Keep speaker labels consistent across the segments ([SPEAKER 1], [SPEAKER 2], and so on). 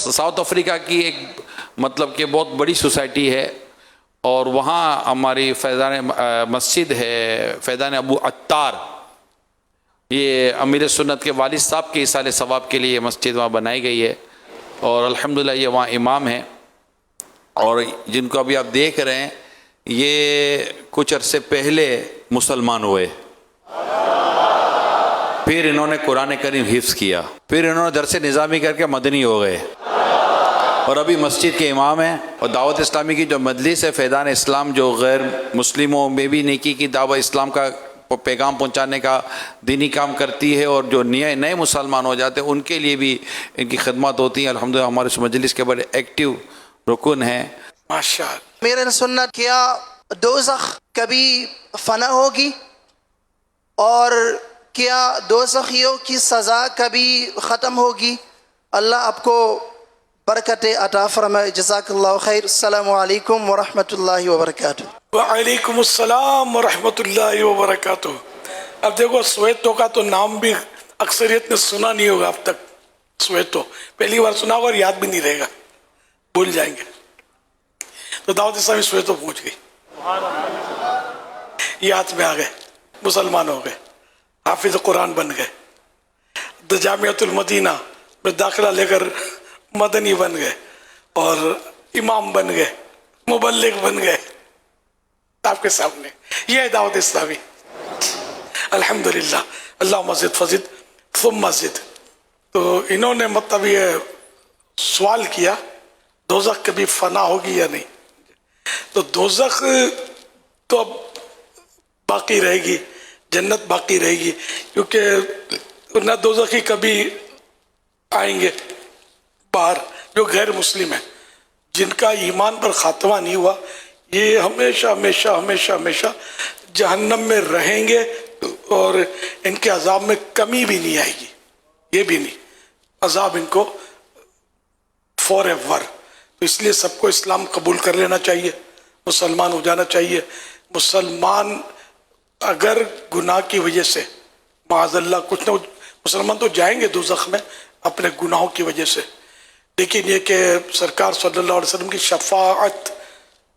[SPEAKER 1] South Africa کی ایک مطلب کہ بہت بڑی سوسائٹی ہے، اور وہاں ہماری فیضان مسجد ہے، فیضان ابو عطار، یہ امیر سنت کے والد صاحب کے ایصال ثواب کے لیے مسجد وہاں بنائی گئی ہے، اور الحمدللہ یہ وہاں امام ہیں، اور جن کو ابھی آپ دیکھ رہے ہیں یہ کچھ عرصے پہلے مسلمان ہوئے، پھر انہوں نے قرآن کریم حفظ کیا، پھر انہوں نے درس نظامی کر کے مدنی ہو گئے، اور ابھی مسجد کے امام ہیں، اور دعوت اسلامی کی جو مجلس ہے فیضان اسلام، جو غیر مسلموں میں بھی نیکی کی دعوت اسلام کا پیغام پہنچانے کا دینی کام کرتی ہے، اور جو نئے مسلمان ہو جاتے ہیں ان کے لیے بھی ان کی خدمات ہوتی ہیں۔ الحمدللہ ہمارے اس مجلس کے بڑے ایکٹیو رکن ہیں۔
[SPEAKER 2] ماشاءاللہ۔ میرے سنت، کیا دوزخ کبھی فنا ہوگی؟ اور کیا دوزخیوں کی سزا کبھی ختم ہوگی؟ اللہ آپ کو برکت عطا فرمائے۔ جزاک اللہ خیر۔ السلام علیکم ورحمۃ اللہ وبرکاتہ۔
[SPEAKER 3] وعلیکم السلام ورحمۃ اللہ وبرکاتہ۔ اب دیکھو، سویتو کا تو نام بھی اکثریت نے سنا نہیں ہوگا اب تک۔ سویتو پہلی بار سنا ہوگا اور یاد بھی نہیں رہے گا، بھول جائیں گے۔ تو دعوت اسلامی سویتو پہنچ گئی، یہ ہاتھ میں آ گئے، مسلمان ہو گئے، حافظ قرآن بن گئے، جامعۃ المدینہ میں داخلہ لے کر مدنی بن گئے، اور امام بن گئے، مبلغ بن گئے آپ کے سامنے۔ یہ ہے دعوت اسلامی، الحمدللہ۔ اللہم زد فزد ثم زد۔ تو انہوں نے مطلب یہ سوال کیا دوزخ کبھی فنا ہوگی یا نہیں؟ تو دوزخ تو اب باقی رہے گی، جنت باقی رہے گی، کیونکہ نہ دوزخی کبھی آئیں گے باہر جو غیر مسلم ہیں، جن کا ایمان پر خاتمہ نہیں ہوا، یہ ہمیشہ ہمیشہ ہمیشہ ہمیشہ جہنم میں رہیں گے، اور ان کے عذاب میں کمی بھی نہیں آئے گی، یہ بھی نہیں، عذاب ان کو فور ایور۔ تو اس لیے سب کو اسلام قبول کر لینا چاہیے، مسلمان ہو جانا چاہیے۔ مسلمان اگر گناہ کی وجہ سے معاذ اللہ کچھ نہ کچھ، مسلمان تو جائیں گے دوزخ میں اپنے گناہوں کی وجہ سے، لیکن یہ کہ سرکار صلی اللہ علیہ وسلم کی شفاعت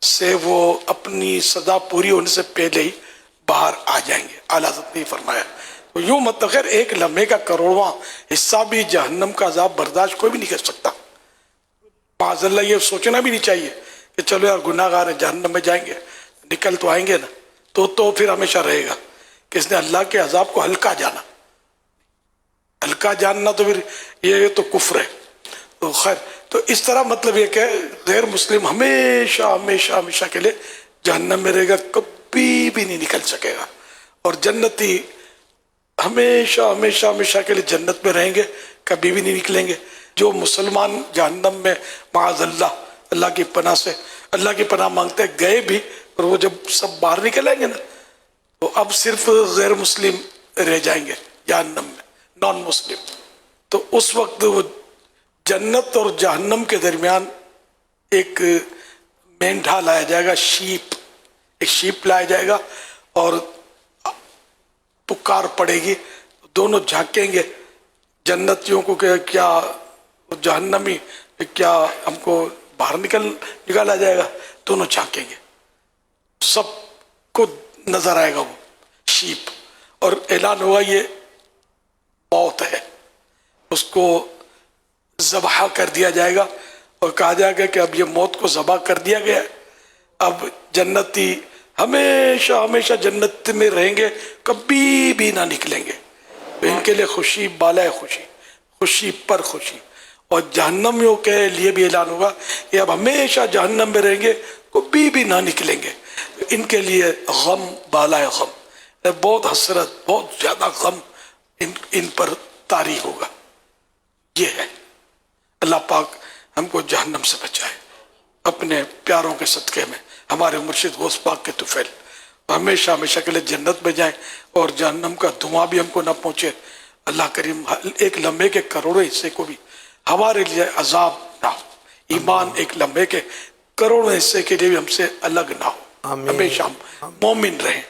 [SPEAKER 3] سے وہ اپنی سزا پوری ہونے سے پہلے ہی باہر آ جائیں گے، اعلیٰ حضرت نے فرمایا۔ تو یوں مطلب خیر ایک لمحے کا کروڑواں حصہ بھی جہنم کا عذاب برداشت کوئی بھی نہیں کر سکتا۔ معاذ اللہ یہ سوچنا بھی نہیں چاہیے کہ چلو یار گناہ گار ہیں، جہنم میں جائیں گے، نکل تو آئیں گے نا، تو پھر ہمیشہ رہے گا کہ اس نے اللہ کے عذاب کو ہلکا جانا، ہلکا جاننا تو پھر یہ تو کفر ہے۔ تو خیر، تو اس طرح مطلب یہ کہ غیر مسلم ہمیشہ ہمیشہ ہمیشہ کے لیے جہنم میں رہے گا، کبھی بھی نہیں نکل سکے گا، اور جنتی ہمیشہ ہمیشہ ہمیشہ کے لیے جنت میں رہیں گے، کبھی بھی نہیں نکلیں گے۔ جو مسلمان جہنم میں معاذ اللہ، اللہ کی پناہ سے، اللہ کی پناہ مانگتے گئے بھی، اور وہ جب سب باہر نکل آئیں گے نا، تو اب صرف غیر مسلم رہ جائیں گے جہنم میں، نان مسلم۔ تو اس وقت وہ جنت اور جہنم کے درمیان ایک مینڈھا لایا جائے گا، شیپ، ایک شیپ لایا جائے گا، اور پکار پڑے گی، دونوں جھانکیں گے جنتیوں کو کہ کیا جہنمی، کیا ہم کو باہر نکالا جائے گا؟ دونوں جھانکیں گے، سب کو نظر آئے گا وہ شیپ، اور اعلان ہوا یہ موت ہے، اس کو ذبح کر دیا جائے گا، اور کہا جائے گا کہ اب یہ موت کو ذبح کر دیا گیا ہے، اب جنتی ہمیشہ ہمیشہ جنت میں رہیں گے، کبھی بھی نہ نکلیں گے۔ تو ان کے لیے خوشی بالائے خوشی، خوشی پر خوشی، اور جہنمیوں کے لیے بھی اعلان ہوگا کہ اب ہمیشہ جہنم میں رہیں گے، کبھی بھی نہ نکلیں گے۔ ان کے لیے غم بالائے غم، بہت حسرت، بہت زیادہ غم ان پر طاری ہوگا۔ یہ ہے، اللہ پاک ہم کو جہنم سے بچائے اپنے پیاروں کے صدقے میں، ہمارے مرشد غوث پاک کے طفیل، ہمیشہ ہمیشہ کے لیے جنت میں جائیں، اور جہنم کا دھواں بھی ہم کو نہ پہنچے۔ اللہ کریم ایک لمحے کے کروڑوں حصے کو بھی ہمارے لیے عذاب نہ ہو، ایمان ایک لمحے کے کروڑوں حصے کے لیے بھی ہم سے الگ نہ ہو، ہمیشہ ہم مومن رہیں۔